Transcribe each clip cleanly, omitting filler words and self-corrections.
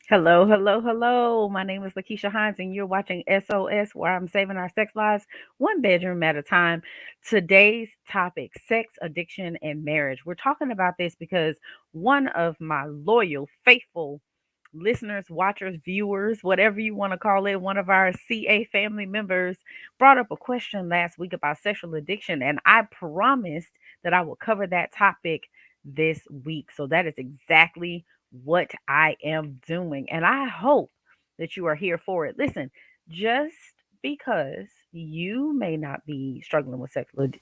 Hello, hello, hello. My name is LaKeesha Hines, and you're watching SOS, where I'm saving our sex lives one bedroom at a time. Today's topic: sex addiction and marriage. We're talking about this because one of my loyal, faithful listeners, watchers, viewers, whatever you want to call it, one of our CA family members brought up a question last week about sexual addiction, and I promised that I would cover that topic this week. So that is exactly what I am doing. And I hope that you are here for it. Listen, just because you may not be struggling with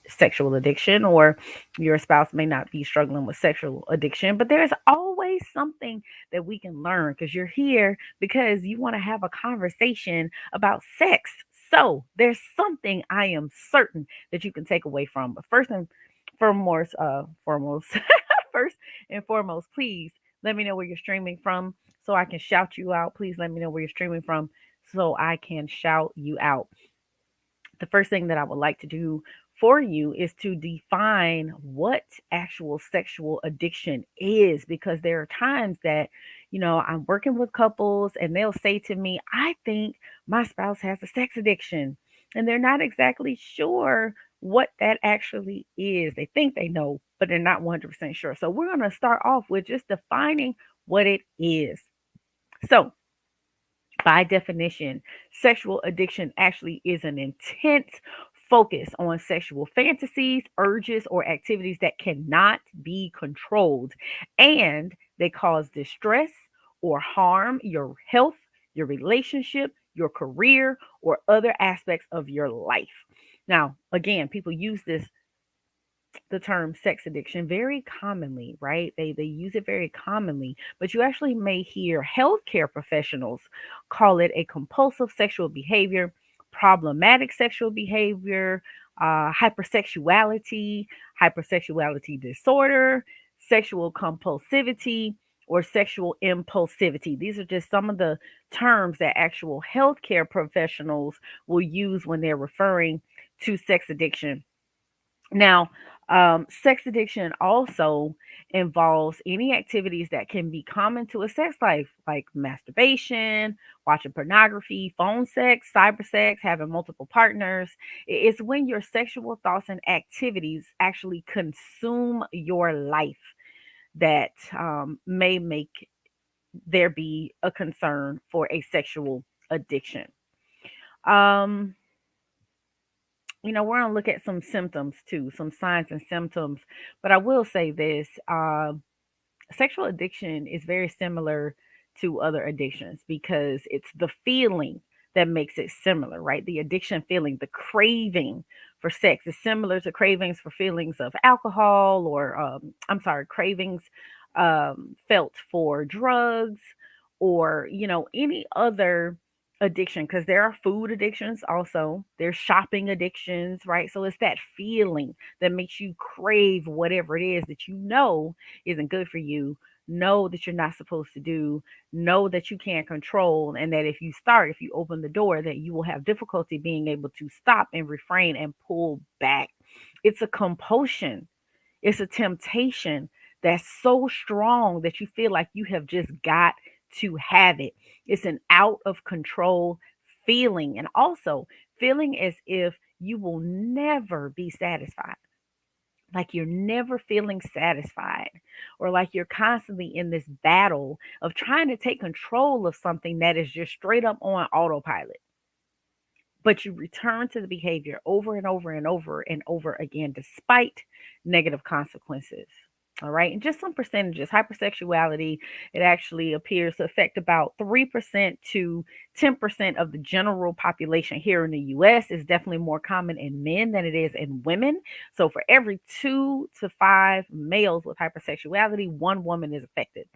sexual addiction, or your spouse may not be struggling with sexual addiction, but there's always something that we can learn, because you're here because you want to have a conversation about sex. So there's something I am certain that you can take away from. But foremost, first and foremost, please let me know where you're streaming from so I can shout you out. Please let me know where you're streaming from so I can shout you out. The first thing that I would like to do for you is to define what actual sexual addiction is, because there are times that, I'm working with couples and they'll say to me, I think my spouse has a sex addiction. And they're not exactly sure what that actually is. They think they know, but they're not 100% sure. So we're going to start off with just defining what it is. So, by definition, sexual addiction actually is an intense focus on sexual fantasies, urges, or activities that cannot be controlled, and they cause distress or harm your health, your relationship, your career, or other aspects of your life. Now, again, people use the term sex addiction very commonly, right? They use it very commonly, but you actually may hear healthcare professionals call it a compulsive sexual behavior, problematic sexual behavior, hypersexuality disorder, sexual compulsivity, or sexual impulsivity. These are just some of the terms that actual healthcare professionals will use when they're referring to sex addiction. Now, sex addiction also involves any activities that can be common to a sex life, like masturbation, watching pornography, phone sex, cyber sex, having multiple partners. It's when your sexual thoughts and activities actually consume your life that may make there be a concern for a sexual addiction. Um, we're going to look at some symptoms too, some signs and symptoms. But I will say this: sexual addiction is very similar to other addictions because it's the feeling that makes it similar, right? The addiction feeling, the craving for sex is similar to cravings for feelings of alcohol, or, I'm sorry, cravings felt for drugs, or, any other addiction, because there are food addictions also, there's shopping addictions, right? So it's that feeling that makes you crave whatever it is that isn't good for you, know that you're not supposed to do, know that you can't control, and that if you open the door, that you will have difficulty being able to stop and refrain and pull back. It's a compulsion, it's a temptation that's so strong that you feel like you have just got to have it. It's an out of control feeling, and also feeling as if you will never be satisfied, like you're never feeling satisfied, or like you're constantly in this battle of trying to take control of something that is just straight up on autopilot, but you return to the behavior over and over and over and over again despite negative consequences. All right. And just some percentages: hypersexuality, it actually appears to affect about 3% to 10% of the general population here in the US. Is definitely more common in men than it is in women. So for every 2 to 5 males with hypersexuality, one woman is affected.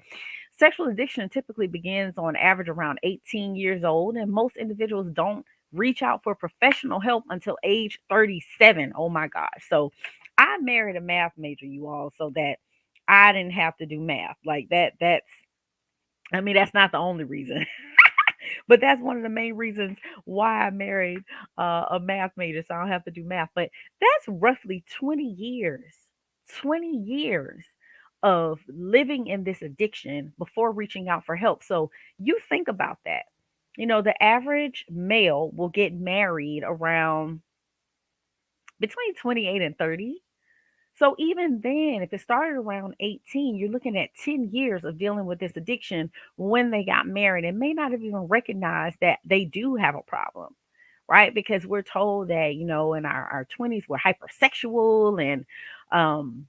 Sexual addiction typically begins on average around 18 years old, and most individuals don't reach out for professional help until age 37. Oh my gosh. So I married a math major, you all, so that I didn't have to do math. Like that's not the only reason, but that's one of the main reasons why I married a math major, so I don't have to do math. But that's roughly 20 years. 20 years of living in this addiction before reaching out for help. So you think about that. The average male will get married around between 28 and 30. So even then, if it started around 18, you're looking at 10 years of dealing with this addiction when they got married and may not have even recognized that they do have a problem, right? Because we're told that, in our 20s, we're hypersexual and um,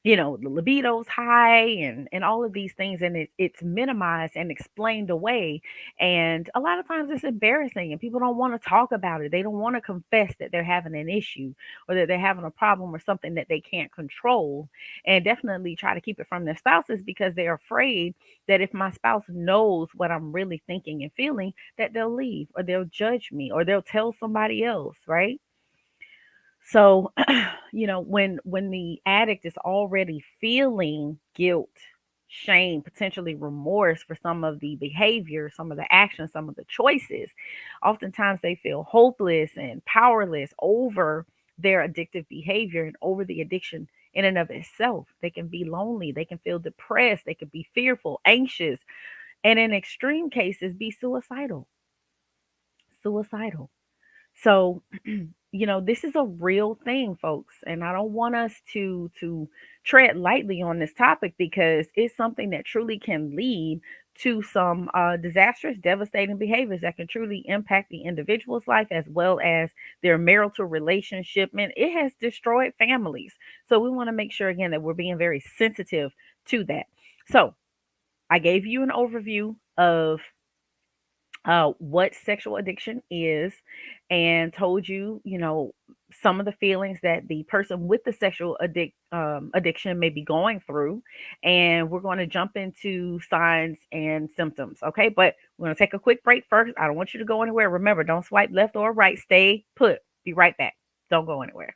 the libido's high and all of these things, and it's minimized and explained away. And a lot of times it's embarrassing and people don't want to talk about it. They don't want to confess that they're having an issue or that they're having a problem or something that they can't control, and definitely try to keep it from their spouses because they're afraid that if my spouse knows what I'm really thinking and feeling, that they'll leave or they'll judge me or they'll tell somebody else, right? So, when the addict is already feeling guilt, shame, potentially remorse for some of the behavior, some of the actions, some of the choices, oftentimes they feel hopeless and powerless over their addictive behavior and over the addiction in and of itself. They can be lonely, they can feel depressed, they can be fearful, anxious, and in extreme cases be suicidal. Suicidal. So, this is a real thing, folks, and I don't want us to tread lightly on this topic because it's something that truly can lead to some disastrous, devastating behaviors that can truly impact the individual's life as well as their marital relationship. And it has destroyed families. So we want to make sure again that we're being very sensitive to that. So I gave you an overview of what sexual addiction is and told you, some of the feelings that the person with the sexual addiction may be going through. And we're going to jump into signs and symptoms. Okay. But we're going to take a quick break first. I don't want you to go anywhere. Remember, don't swipe left or right. Stay put. Be right back. Don't go anywhere.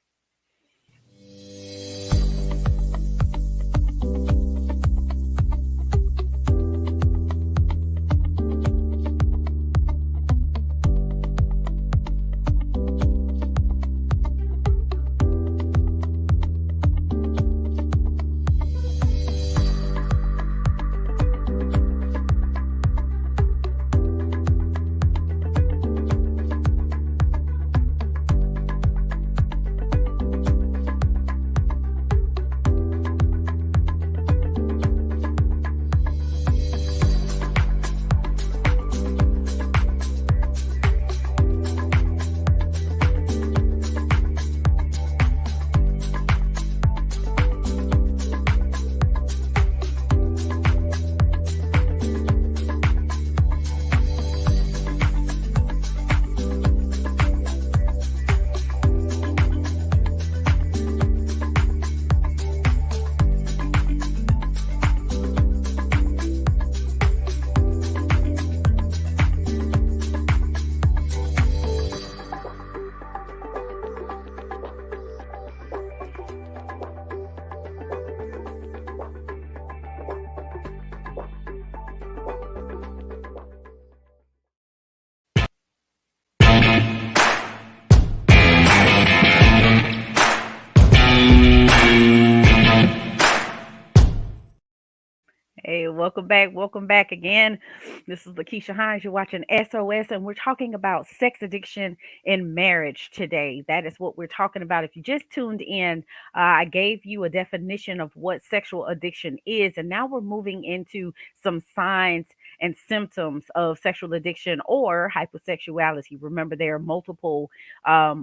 Hey, welcome back. Welcome back again. This is LaKeesha Hines. You're watching SOS, and we're talking about sex addiction in marriage today. That is what we're talking about. If you just tuned in, I gave you a definition of what sexual addiction is, and now we're moving into some signs and symptoms of sexual addiction or hypersexuality. Remember, there are multiple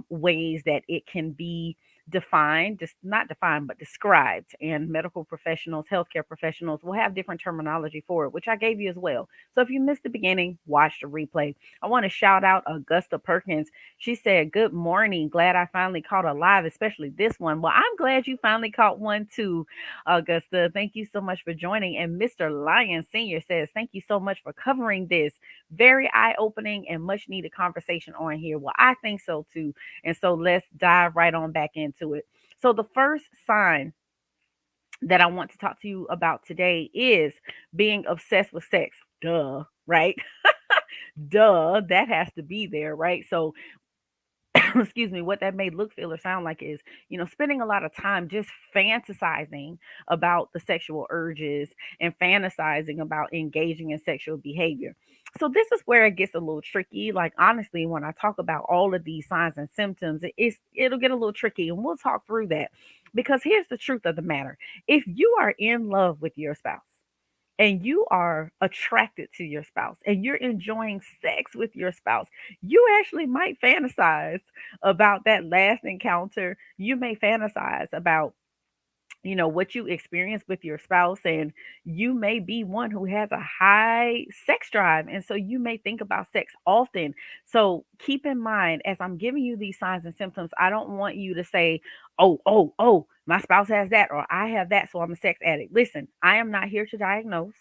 ways that it can be defined, just not defined, but described. And medical professionals, healthcare professionals will have different terminology for it, which I gave you as well. So if you missed the beginning, watch the replay. I want to shout out Augusta Perkins. She said, "Good morning. Glad I finally caught a live, especially this one." Well, I'm glad you finally caught one too, Augusta. Thank you so much for joining. And Mr. Lyon Sr. says, "Thank you so much for covering this very eye opening and much needed conversation on here." Well, I think so too. And so let's dive right on back into it. So, the first sign that I want to talk to you about today is being obsessed with sex. Duh, right? Duh, that has to be there, right? So, excuse me, what that may look, feel, or sound like is, spending a lot of time just fantasizing about the sexual urges and fantasizing about engaging in sexual behavior. So this is where it gets a little tricky. Like honestly, when I talk about all of these signs and symptoms, it'll get a little tricky, and we'll talk through that. Because here's the truth of the matter: if you are in love with your spouse, and you are attracted to your spouse, and you're enjoying sex with your spouse, you actually might fantasize about that last encounter. You may fantasize about what you experience with your spouse, and you may be one who has a high sex drive, and so you may think about sex often. So keep in mind, as I'm giving you these signs and symptoms, I don't want you to say, oh, my spouse has that, or I have that, so I'm a sex addict. Listen, I am not here to diagnose.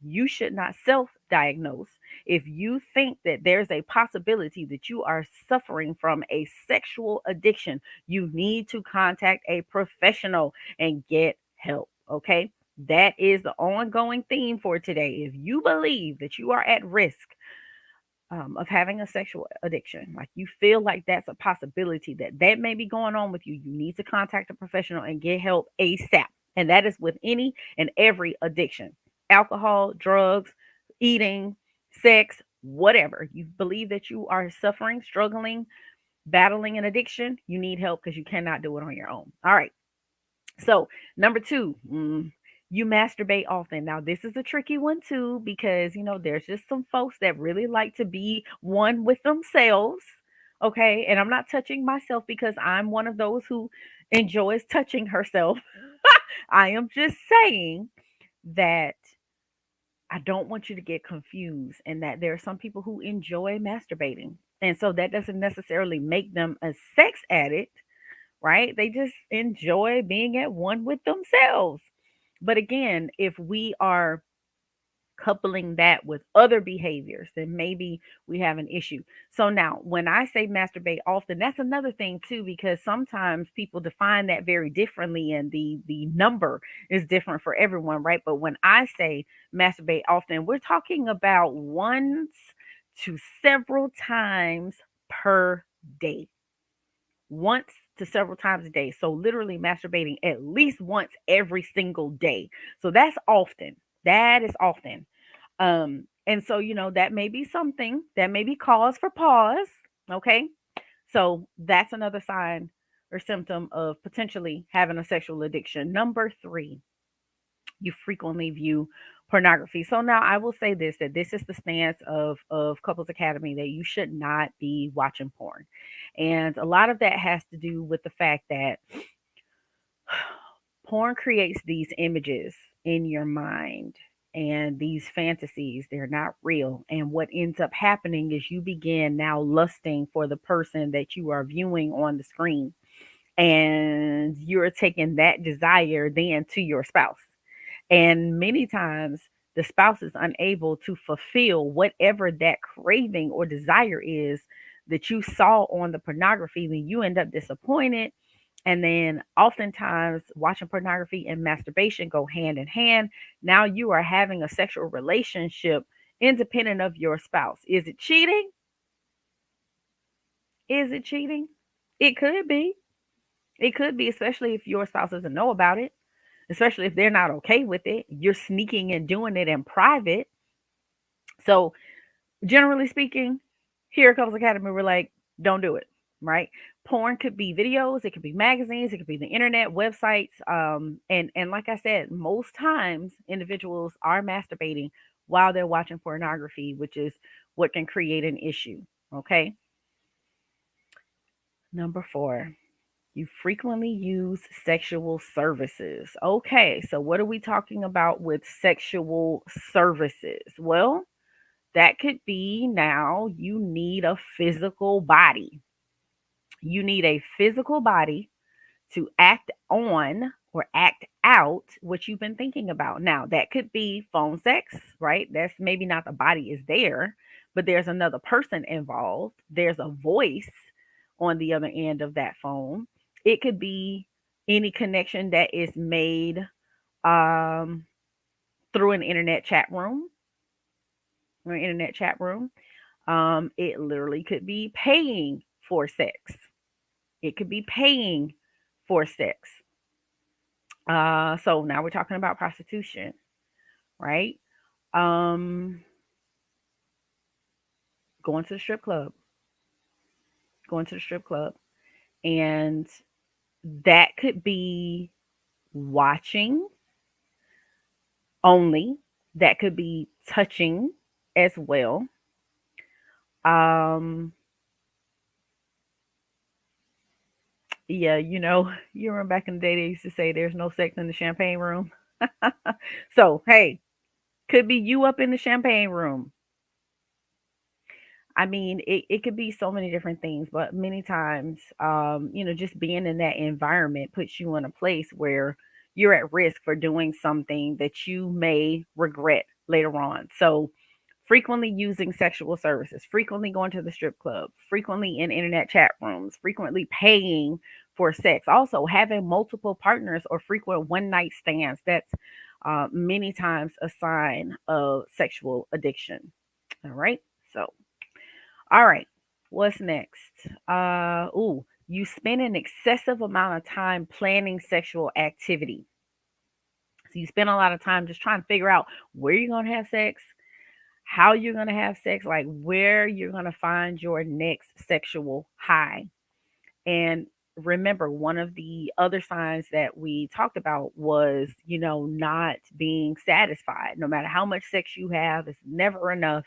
You should not self diagnose. If you think that there's a possibility that you are suffering from a sexual addiction, you need to contact a professional and get help. Okay. That is the ongoing theme for today. If you believe that you are at risk of having a sexual addiction, like you feel like that's a possibility that may be going on with you, you need to contact a professional and get help ASAP. And that is with any and every addiction: alcohol, drugs, eating, sex, whatever. You believe that you are suffering, struggling, battling an addiction, you need help because you cannot do it on your own. All right. So, number two, you masturbate often. Now, this is a tricky one too, because, there's just some folks that really like to be one with themselves. Okay. And I'm not touching myself because I'm one of those who enjoys touching herself. I am just saying that I don't want you to get confused, and that there are some people who enjoy masturbating. And so that doesn't necessarily make them a sex addict, right? They just enjoy being at one with themselves. But again, if we are coupling that with other behaviors, then maybe we have an issue. So now, when I say masturbate often, that's another thing too, because sometimes people define that very differently, and the number is different for everyone, right? But when I say masturbate often, we're talking about once to several times per day. Once to several times a day. So literally masturbating at least once every single day. So that's often. That is often. And so, that may be something that may be cause for pause. Okay. So that's another sign or symptom of potentially having a sexual addiction. Number three, you frequently view pornography. So now I will say this, that this is the stance of Couples Academy, that you should not be watching porn. And a lot of that has to do with the fact that porn creates these images in your mind, and these fantasies, they're not real. And what ends up happening is you begin now lusting for the person that you are viewing on the screen, and you're taking that desire then to your spouse. And many times the spouse is unable to fulfill whatever that craving or desire is that you saw on the pornography. Then you end up disappointed. And then oftentimes watching pornography and masturbation go hand in hand. Now you are having a sexual relationship independent of your spouse. Is it cheating? Is it cheating? It could be. It could be, especially if your spouse doesn't know about it, especially if they're not okay with it. You're sneaking and doing it in private. So, generally speaking, here at Couples Academy, we're like, don't do it, right? Porn could be videos, it could be magazines, it could be the internet, websites. And like I said, most times individuals are masturbating while they're watching pornography, which is what can create an issue. Okay. Number four, you frequently use sexual services. Okay, so what are we talking about with sexual services? Well, that could be now you need a physical body. You need a physical body to act on or act out what you've been thinking about. Now, that could be phone sex, right? That's maybe not the body is there, but there's another person involved. There's a voice on the other end of that phone. It could be any connection that is made um, through an internet chat room or internet chat room. It literally could be paying for sex. It could be paying for sex. So now we're talking about prostitution, right? Um, going to the strip club, going to the strip club, and that could be watching only. That could be touching as well. Um, yeah, you remember back in the day they used to say there's no sex in the champagne room. So, hey, could be you up in the champagne room. I mean, it could be so many different things, but many times, just being in that environment puts you in a place where you're at risk for doing something that you may regret later on. So, frequently using sexual services, frequently going to the strip club, frequently in internet chat rooms, frequently paying for sex, also having multiple partners or frequent one night stands. That's many times a sign of sexual addiction. All right. So, all right. What's next? You spend an excessive amount of time planning sexual activity. So you spend a lot of time just trying to figure out where you're going to have sex, how you're going to have sex, like where you're going to find your next sexual high. And remember, one of the other signs that we talked about was, not being satisfied. No matter how much sex you have, it's never enough.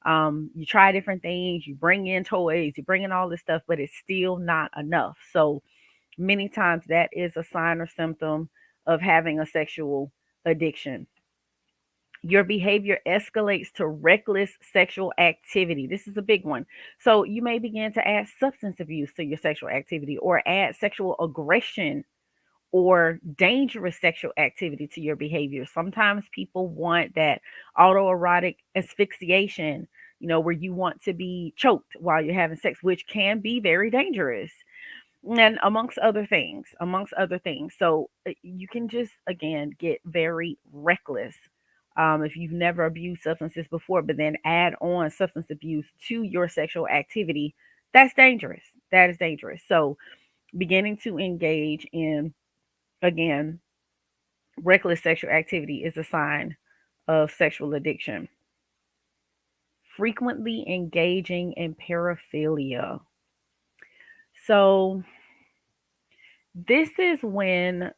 You try different things, you bring in toys, you bring in all this stuff, but it's still not enough. So many times that is a sign or symptom of having a sexual addiction. Your behavior escalates to reckless sexual activity. This is a big one. So you may begin to add substance abuse to your sexual activity or add sexual aggression or dangerous sexual activity to your behavior. Sometimes people want that autoerotic asphyxiation, where you want to be choked while you're having sex, which can be very dangerous. And amongst other things. So you can just, again, get very reckless if you've never abused substances before, but then add on substance abuse to your sexual activity. That's dangerous. That is dangerous. So beginning to engage in, again, reckless sexual activity is a sign of sexual addiction. Frequently engaging in paraphilia. So, this is when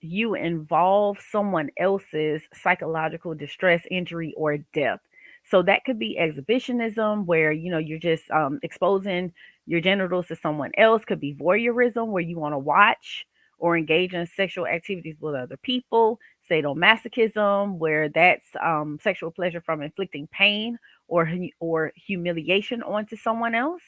you involve someone else's psychological distress, injury, or death. So that could be exhibitionism, where you're just exposing your genitals to someone else. Could be voyeurism, where you want to watch or engage in sexual activities with other people. Sadomasochism, where that's sexual pleasure from inflicting pain or humiliation onto someone else,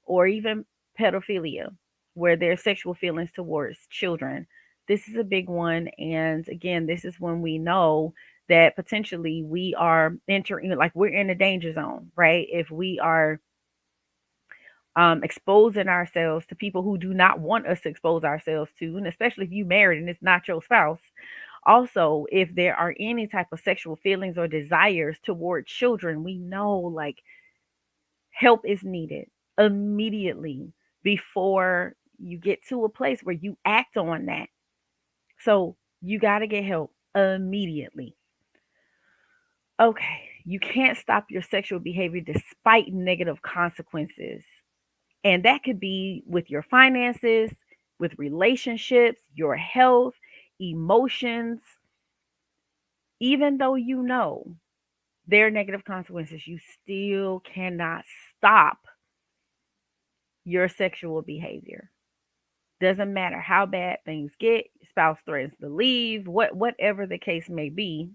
or even pedophilia, where there's sexual feelings towards children. This is a big one. And again, this is when we know that potentially we are entering, like we're in a danger zone, right? If we are exposing ourselves to people who do not want us to expose ourselves to, and especially if you married and it's not your spouse. Also, if there are any type of sexual feelings or desires toward children, we know like help is needed immediately before you get to a place where you act on that. So you got to get help immediately. Okay, you can't stop your sexual behavior despite negative consequences. And that could be with your finances, with relationships, your health, emotions. Even though you know there are negative consequences, you still cannot stop your sexual behavior. Doesn't matter how bad things get, spouse threatens to leave, whatever the case may be,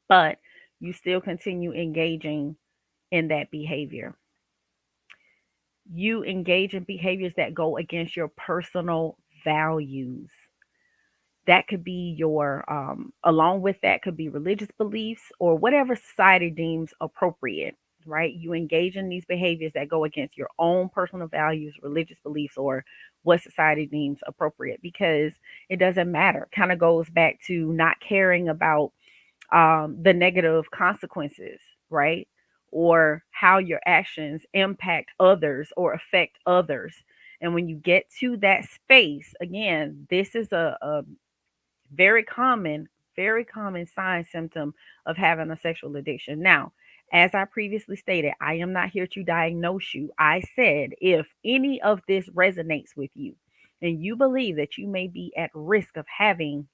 but you still continue engaging in that behavior. You engage in behaviors that go against your personal values. That could be along with that could be religious beliefs or whatever society deems appropriate, right? You engage in these behaviors that go against your own personal values, religious beliefs, or what society deems appropriate, because it doesn't matter. Kind of goes back to not caring about the negative consequences, right? or how your actions impact others or affect others. And when you get to that space, again, this is a very common, very common sign symptom of having a sexual addiction. Now, as I previously stated, I am not here to diagnose you. I said if any of this resonates with you and you believe that you may be at risk of having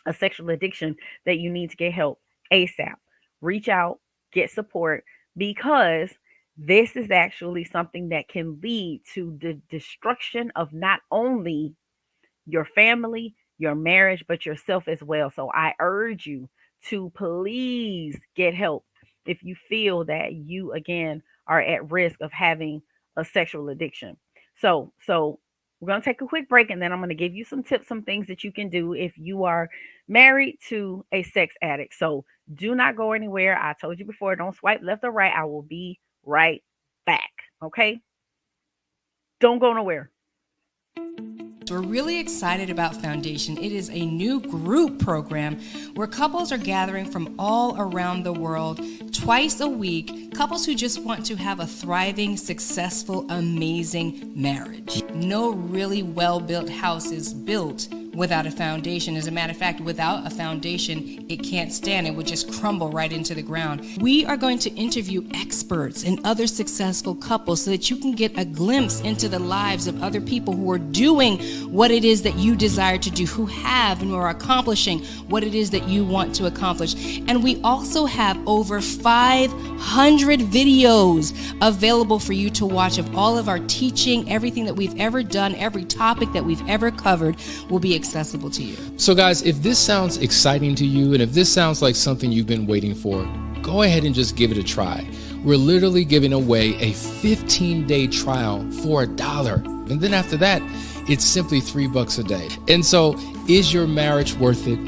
a sexual addiction, that you need to get help ASAP. Reach out, get support, because this is actually something that can lead to the destruction of not only your family, your marriage, but yourself as well. So I urge you to please get help if you feel that you again are at risk of having a sexual addiction. So we're going to take a quick break and then I'm going to give you some tips, some things that you can do if you are married to a sex addict. So do not go anywhere. I told you before, don't swipe left or right. I will be right back. Okay? Don't go nowhere. We're really excited about Foundation. It is a new group program where couples are gathering from all around the world twice a week, couples who just want to have a thriving, successful, amazing marriage. No really well-built house is built without a foundation. As a matter of fact, without a foundation, it can't stand. It would just crumble right into the ground. We are going to interview experts and other successful couples so that you can get a glimpse into the lives of other people who are doing what it is that you desire to do, who have and who are accomplishing what it is that you want to accomplish. And we also have over 500 videos available for you to watch of all of our teaching. Everything that we've ever done, every topic that we've ever covered will be accessible to you. So guys, if this sounds exciting to you and if this sounds like something you've been waiting for, go ahead and just give it a try. We're literally giving away a 15-day trial for $1. And then after that, it's simply $3 a day. And so, is your marriage worth it?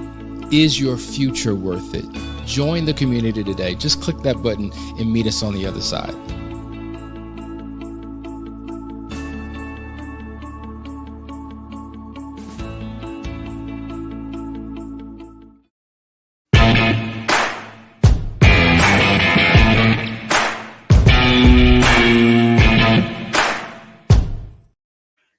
Is your future worth it? Join the community today. Just click that button and meet us on the other side.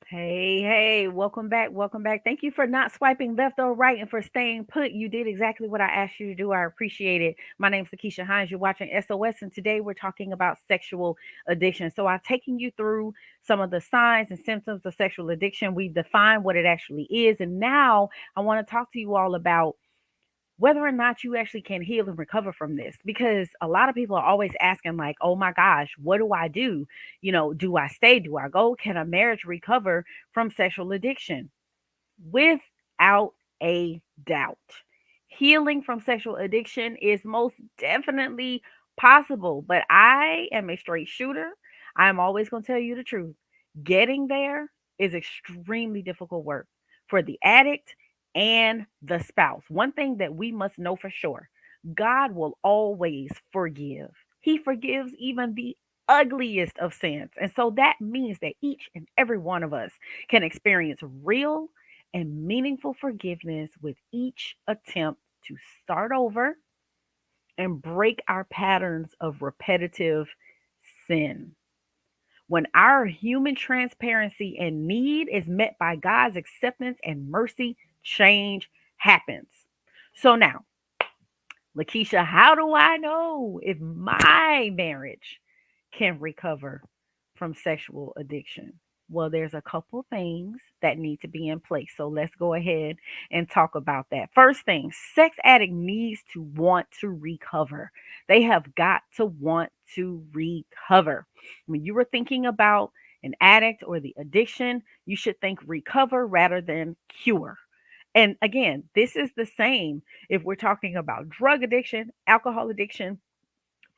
Hey, welcome back. Welcome back. Thank you for not swiping left or right and for staying put. You did exactly what I asked you to do. I appreciate it. My name's LaKeesha Hines. You're watching SOS, and today we're talking about sexual addiction. So I've taken you through some of the signs and symptoms of sexual addiction. We've defined what it actually is. And now I want to talk to you all about whether or not you actually can heal and recover from this, because a lot of people are always asking like, oh my gosh, what do I do? Do I stay? Do I go? Can a marriage recover from sexual addiction? Without a doubt, healing from sexual addiction is most definitely possible, but I am a straight shooter. I'm always going to tell you the truth. Getting there is extremely difficult work for the addict and the spouse. One thing that we must know for sure, God will always forgive. He forgives even the ugliest of sins. And so that means that each and every one of us can experience real and meaningful forgiveness with each attempt to start over and break our patterns of repetitive sin. When our human transparency and need is met by God's acceptance and mercy, change happens. So now, LaKeesha, how do I know if my marriage can recover from sexual addiction? Well, there's a couple things that need to be in place. So let's go ahead and talk about that. First thing, sex addict needs to want to recover. They have got to want to recover. When you were thinking about an addict or the addiction, you should think recover rather than cure. And again, this is the same if we're talking about drug addiction, alcohol addiction,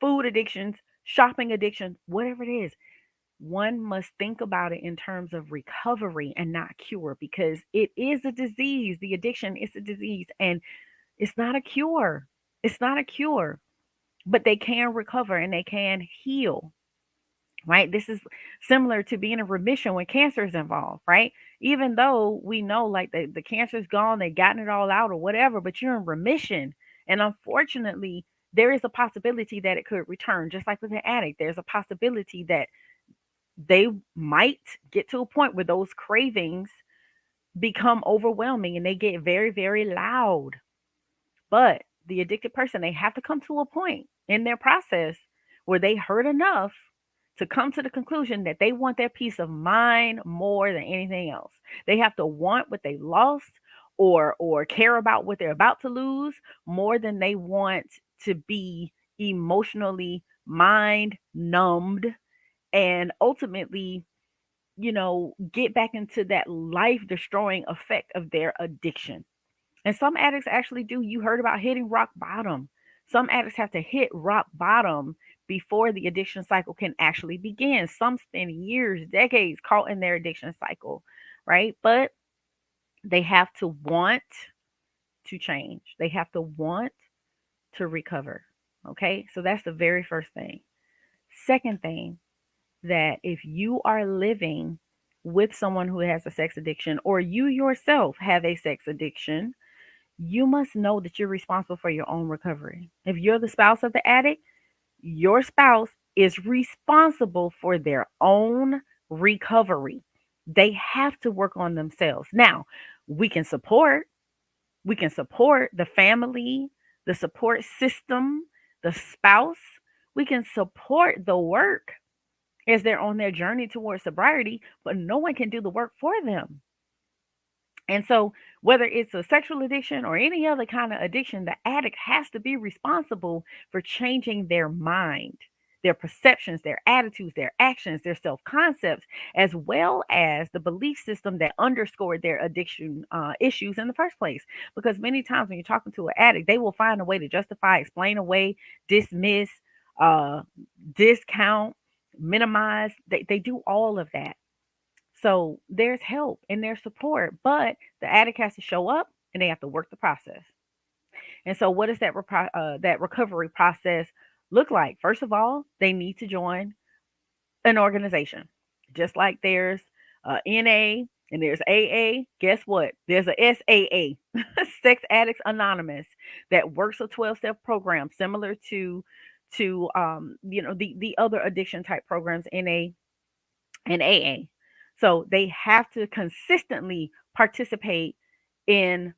food addictions, shopping addiction, whatever it is. One must think about it in terms of recovery and not cure, because it is a disease. The addiction is a disease and it's not a cure. It's not a cure, but they can recover and they can heal. Right? This is similar to being in remission when cancer is involved, right? Even though we know like the cancer's gone, they've gotten it all out or whatever, but you're in remission. And unfortunately, there is a possibility that it could return. Just like with an addict, there's a possibility that they might get to a point where those cravings become overwhelming and they get very, very loud. But the addicted person, they have to come to a point in their process where they hurt enough to come to the conclusion that they want their peace of mind more than anything else. They have to want what they lost or care about what they're about to lose more than they want to be emotionally mind numbed and ultimately, get back into that life destroying effect of their addiction. And some addicts actually do. You heard about hitting rock bottom. Some addicts have to hit rock bottom before the addiction cycle can actually begin. Some spend years, decades caught in their addiction cycle, right? But they have to want to change, they have to want to recover. Okay. So that's the very first thing. Second thing, that if you are living with someone who has a sex addiction or you yourself have a sex addiction, you must know that you're responsible for your own recovery. If you're the spouse of the addict, your spouse is responsible for their own recovery. They have to work on themselves. Now, we can support, we can support the family, the support system, the spouse. We can support the work as they're on their journey towards sobriety, but no one can do the work for them. And so, whether it's a sexual addiction or any other kind of addiction, the addict has to be responsible for changing their mind, their perceptions, their attitudes, their actions, their self concepts, as well as the belief system that underscored their addiction issues in the first place. Because many times when you're talking to an addict, they will find a way to justify, explain away, dismiss, uh, discount, minimize. They do all of that. So there's help and there's support, but the addict has to show up and they have to work the process. And so, what does that recovery process look like? First of all, they need to join an organization, just like there's NA and there's AA. Guess what? There's a SAA, Sex Addicts Anonymous, that works a 12-step program similar to the other addiction type programs, NA and AA. So they have to consistently participate in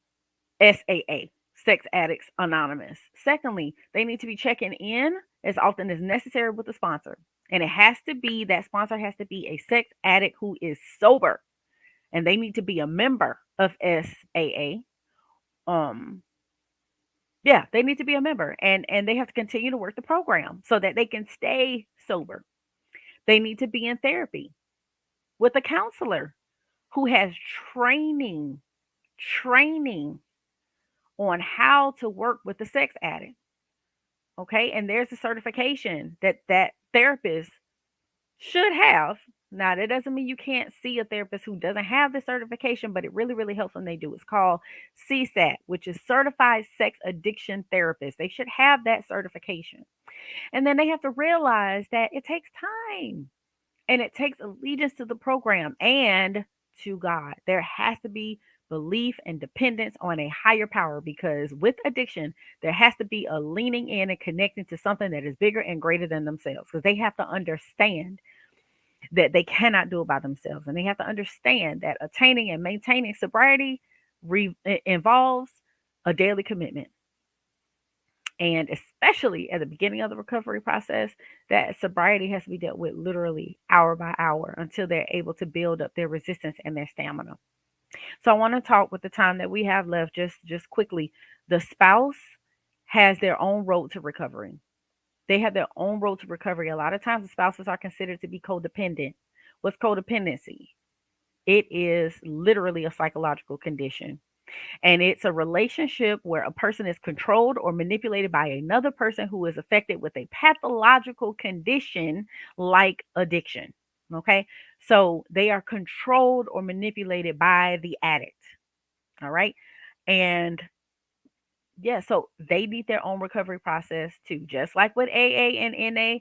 SAA, Sex Addicts Anonymous. Secondly, they need to be checking in as often as necessary with the sponsor. And it has to be, that sponsor has to be a sex addict who is sober. And they need to be a member of SAA. Um, yeah, they need to be a member and they have to continue to work the program so that they can stay sober. They need to be in therapy with a counselor who has training on how to work with the sex addict. Okay. And there's a certification that that therapist should have. Now, that doesn't mean you can't see a therapist who doesn't have the certification, but it really, really helps when they do. It's called CSAT, which is Certified Sex Addiction Therapist. They should have that certification. And then they have to realize that it takes time and it takes allegiance to the program and to God. There has to be belief and dependence on a higher power because with addiction, there has to be a leaning in and connecting to something that is bigger and greater than themselves because they have to understand that they cannot do it by themselves. And they have to understand that attaining and maintaining sobriety involves a daily commitment. And especially at the beginning of the recovery process, that sobriety has to be dealt with literally hour by hour until they're able to build up their resistance and their stamina. So I want to talk with the time that we have left just quickly. The spouse has their own road to recovery. They have their own road to recovery. A lot of times the spouses are considered to be codependent. What's codependency? It is literally a psychological condition. And it's a relationship where a person is controlled or manipulated by another person who is affected with a pathological condition like addiction. Okay. So they are controlled or manipulated by the addict. All right. And yeah, so they need their own recovery process too, just like with AA and NA.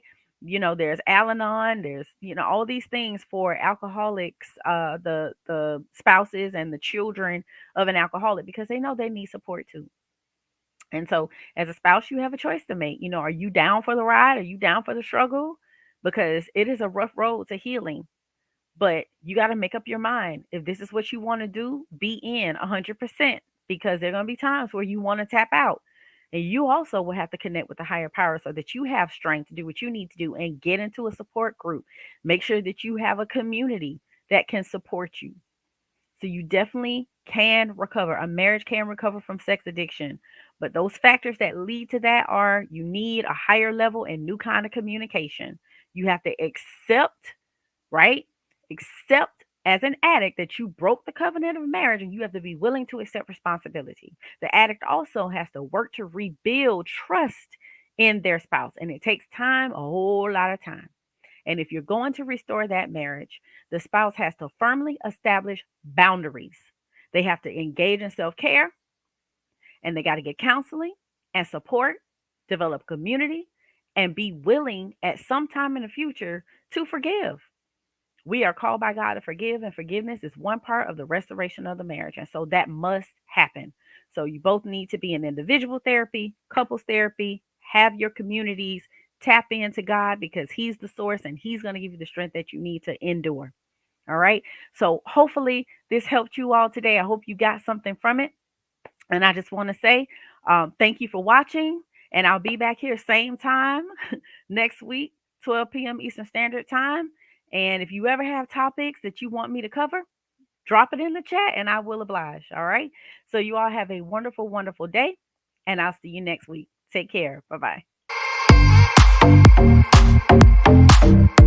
There's Al-Anon, there's all these things for alcoholics, the spouses and the children of an alcoholic because they know they need support too. And so, as a spouse, you have a choice to make. Are you down for the ride? Are you down for the struggle? Because it is a rough road to healing. But you got to make up your mind. If this is what you want to do, be in 100%, because there are going to be times where you want to tap out. And you also will have to connect with the higher power so that you have strength to do what you need to do and get into a support group. Make sure that you have a community that can support you. So you definitely can recover. A marriage can recover from sex addiction. But those factors that lead to that are you need a higher level and new kind of communication. You have to accept, right? Accept as an addict that you broke the covenant of marriage, and you have to be willing to accept responsibility. The addict also has to work to rebuild trust in their spouse, and it takes time, a whole lot of time. And if you're going to restore that marriage, the spouse has to firmly establish boundaries. They have to engage in self care, and they got to get counseling and support, develop community, and be willing at some time in the future to forgive. We are called by God to forgive, and forgiveness is one part of the restoration of the marriage. And so that must happen. So you both need to be in individual therapy, couples therapy, have your communities, tap into God because He's the source and He's going to give you the strength that you need to endure. All right. So hopefully this helped you all today. I hope you got something from it. And I just want to say thank you for watching. And I'll be back here same time next week, 12 p.m. Eastern Standard Time. And if you ever have topics that you want me to cover, drop it in the chat and I will oblige. All right. So you all have a wonderful, wonderful day. And I'll see you next week. Take care. Bye bye.